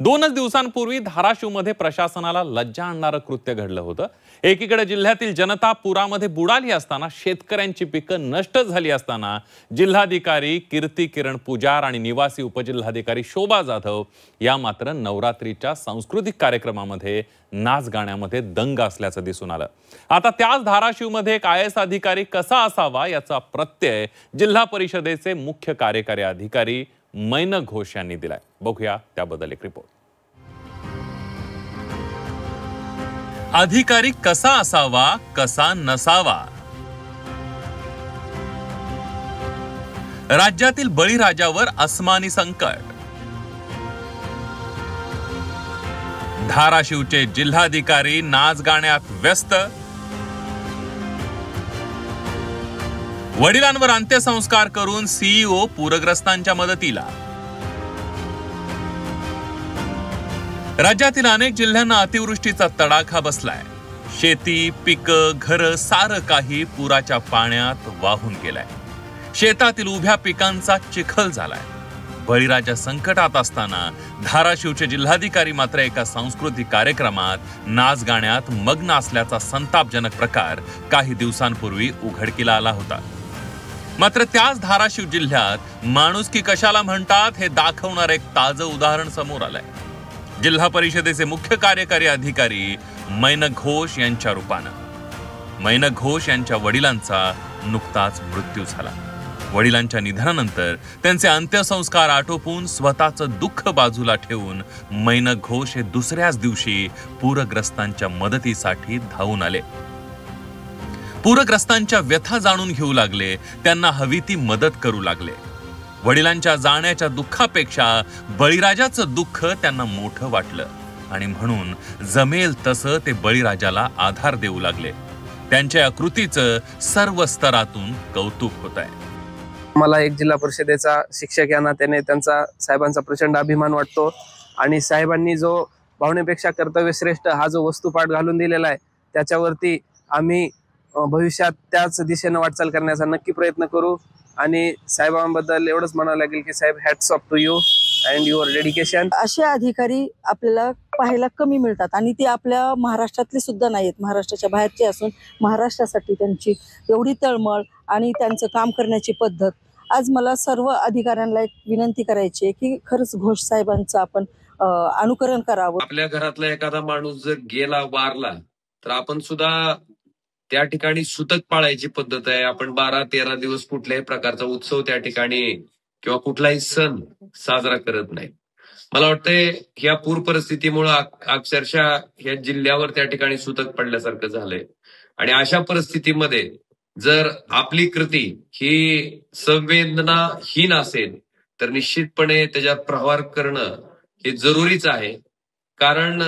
दोनच दिवसांपूर्वी धाराशिवमध्ये प्रशासनाला लज्जा आणणारं कृत्य घडलं होतं। एकीकडे जिल्ह्यातील जनता पुरामध्ये बुडाली असताना, शेतकऱ्यांची पिकं नष्ट झाली असताना जिल्हाधिकारी कीर्ती किरण पुजार आणि निवासी उपजिल्हाधिकारी शोभा जाधव या मात्र नवरात्रीच्या सांस्कृतिक कार्यक्रमामध्ये नाच गाण्यामध्ये दंग असल्याचं दिसून आलं। आता त्याच धाराशिवमध्ये एक IAS अधिकारी कसा असावा याचा प्रत्यय जिल्हा परिषदेचे मुख्य कार्यकारी अधिकारी मैनक घोष यांनी दिलाय। बघूया त्याबद्दल एक रिपोर्ट। अधिकारी कसा असावा, कसा नसावा। राज्यातील बळीराजावर अस्मानी संकट। धाराशिवचे जिल्हाधिकारी नाच गाण्यात व्यस्त। वडिलांवर अंत्यसंस्कार करून CEO पूरग्रस्तांच्या मदतीला। राज्यातील अनेक जिल्ह्यांना अतिवृष्टीचा तडाखा बसलाय। शेती, पिकं, घर सारं काही पुराच्या पाण्यात वाहून गेलंय। शेतातील उभ्या पिकांचा चिखल झालाय। बळीराजा संकटात असताना धाराशिवचे जिल्हाधिकारी मात्र एका सांस्कृतिक कार्यक्रमात नाच गाण्यात मग्न असल्याचा संतापजनक प्रकार काही दिवसांपूर्वी उघडकीला आला होता। मात्र त्याच धाराशिव जिल्ह्यात माणुसकी कशाला म्हणतात हे दाखवणार एक ताजं उदाहरण समोर आलंय। जिल्हा परिषदेचे मुख्य कार्यकारी अधिकारी मैनक घोष यांच्या रूपानं। मैनक घोष यांच्या वडिलांचा नुकताच मृत्यू झाला। वडिलांच्या निधनानंतर त्यांचे अंत्यसंस्कार आटोपून स्वतःचं दुःख बाजूला ठेवून मैनक घोष हे दुसऱ्याच दिवशी पूरग्रस्तांच्या मदतीसाठी धावून आले। पूरग्रस्तांच्या व्यथा जाणून घेऊ लागले, त्यांना हवी ती मदत करू लागले। वडिलांच्या जाण्याच्या दुःखापेक्षा बळीराजाचं दुःख त्यांना मोठं वाटलं आणि म्हणून जमेल तसं ते बळीराजाला आधार देऊ लागले। त्यांच्या या कृतीचं सर्व स्तरातून कौतुक होत आहे। मला एक जिल्हा परिषदेचा शिक्षक या नात्याने त्यांचा साहेबांचा प्रचंड अभिमान वाटतो आणि साहेबांनी जो भावनेपेक्षा कर्तव्यश्रेष्ठ हा जो वस्तुपाठ घालून दिलेला आहे त्याच्यावरती आम्ही भविष्यात त्याच दिशेने वाटचाल करण्याचा नक्की प्रयत्न करू। आणि साहेबांबद्दल एवढंच म्हणावं लागेल की साहेब, hats off to you and your dedication. असे अधिकारी आपल्याला पाहायला कमी मिळतात आणि ते आपल्या महाराष्ट्रातले सुद्धा नाहीत, महाराष्ट्राच्या बाहेरचे असून महाराष्ट्रासाठी त्यांची एवढी तळमळ आणि त्यांचं काम करण्याची पद्धत। आज मला सर्व अधिकाऱ्यांना एक विनंती करायची आहे की खरंच घोष साहेबांचं आपण अनुकरण करावं। आपल्या घरातला एखादा माणूस जर गेला, वारला, तर आपण सुद्धा त्या ठिकाणी सुतक पाळायची पद्धत आहे। आपण 12-13 दिवस कुठल्याही प्रकारचा उत्सव त्या ठिकाणी किंवा कुठलाही सण साजरा करत नाही। मला वाटतंय या पूर परिस्थितीमुळे अक्षरशः या जिल्ह्यावर त्या ठिकाणी सुतक पडल्यासारखं झालंय आणि अशा परिस्थितीमध्ये जर आपली कृती ही संवेदनाहीन असेल तर निश्चितपणे त्याच्यात प्रहार करणं हे जरुरीच आहे। कारण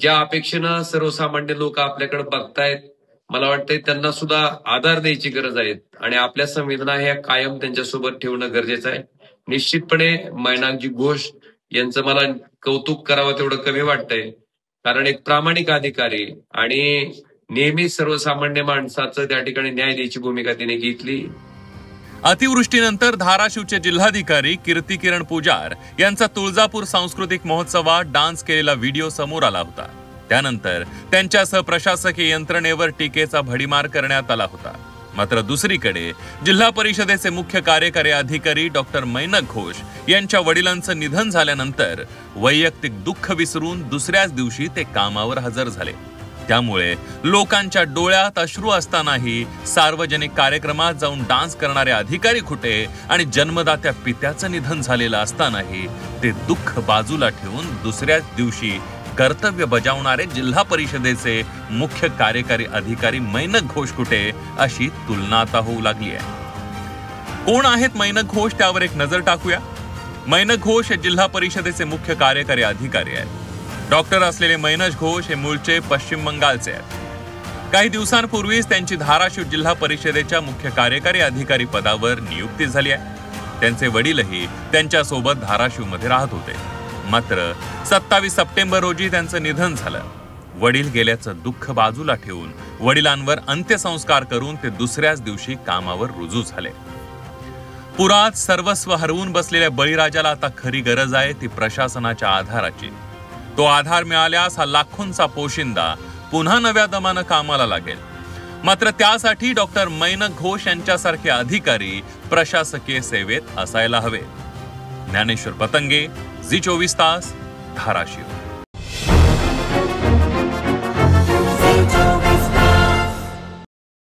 ज्या अपेक्षेनं सर्वसामान्य लोक आपल्याकडे बघतायत, मला वाटतंय त्यांना सुद्धा आधार द्यायची गरज आहे आणि आपल्या संवेदना ह्या कायम त्यांच्यासोबत ठेवणं गरजेचं आहे। निश्चितपणे मैनाकजी घोष यांचं मला कौतुक करावं तेवढं कमी वाटतंय, कारण एक प्रामाणिक अधिकारी आणि नेहमी सर्वसामान्य माणसाचं त्या ठिकाणी न्याय द्यायची भूमिका तिने घेतली। अतिवृष्टीनंतर धाराशिवचे जिल्हाधिकारी कीर्ती किरण पुजार यांचा तुळजापूर सांस्कृतिक महोत्सवात डान्स केलेला व्हिडिओ समोर आला होता। त्यानंतर त्यांच्यासह प्रशासकीय यंत्रणेवर टीकेचा भडीमार करण्यात आला होता। मात्र दुसरीकडे जिल्हा परिषदेचे मुख्य कार्यकारी अधिकारी डॉक्टर मैनक घोष यांच्या वडिलांचं निधन झाल्यानंतर वैयक्तिक दुःख विसरून दुसऱ्याच दिवशी ते कामावर हजर झाले। त्यामुळे लोकांच्या डोळ्यात अश्रू असतानाही सार्वजनिक कार्यक्रमात जाऊन डान्स करणारे अधिकारी कुठे आणि जन्मदात्या पित्याचं निधन झालेलं असतानाही ते दुःख बाजूला ठेवून दुसऱ्याच दिवशी कर्तव्य बजावणारे जिल्हा परिषदेचे मुख्य कार्यकारी अधिकारी मैनक घोष कुठे, अशी तुलना आता होऊ लागली आहे। कोण आहेत मैनक घोष त्यावर एक नजर टाकूया। मैनक घोष हे जिल्हा परिषदेचे मुख्य कार्यकारी अधिकारी आहेत। डॉक्टर असलेले मैनक घोष हे मूळचे पश्चिम बंगालचे आहेत। काही दिवसांपूर्वीच त्यांची धाराशिव जिल्हा परिषदेच्या मुख्य कार्यकारी अधिकारी पदावर नियुक्ती झाली आहे। त्यांचे वडीलही त्यांच्यासोबत धाराशिवमध्ये राहत होते। मात्र 27 सप्टेंबर रोजी त्यांचं निधन झालं। वडील गेल्याचं दुःख बाजूला ठेवून वडिलांवर अंत्यसंस्कार करून ते दुसऱ्याच दिवशी कामावर रुजू झाले। पुरात सर्वस्व हरवून बसलेल्या बळीराजाला आता खरी गरज आहे ती प्रशासनाच्या आधाराची। तो आधार मिळाल्यास हा लाखोंचा पोशिंदा पुन्हा नव्या दमानं कामाला लागेल. मात्र त्यासाठी डॉक्टर मैनक घोष यांच्यासारखे अधिकारी प्रशासकीय सेवेत असायला हवे. ज्ञानेश्वर पतंगे, झी 24 तास, धाराशिव.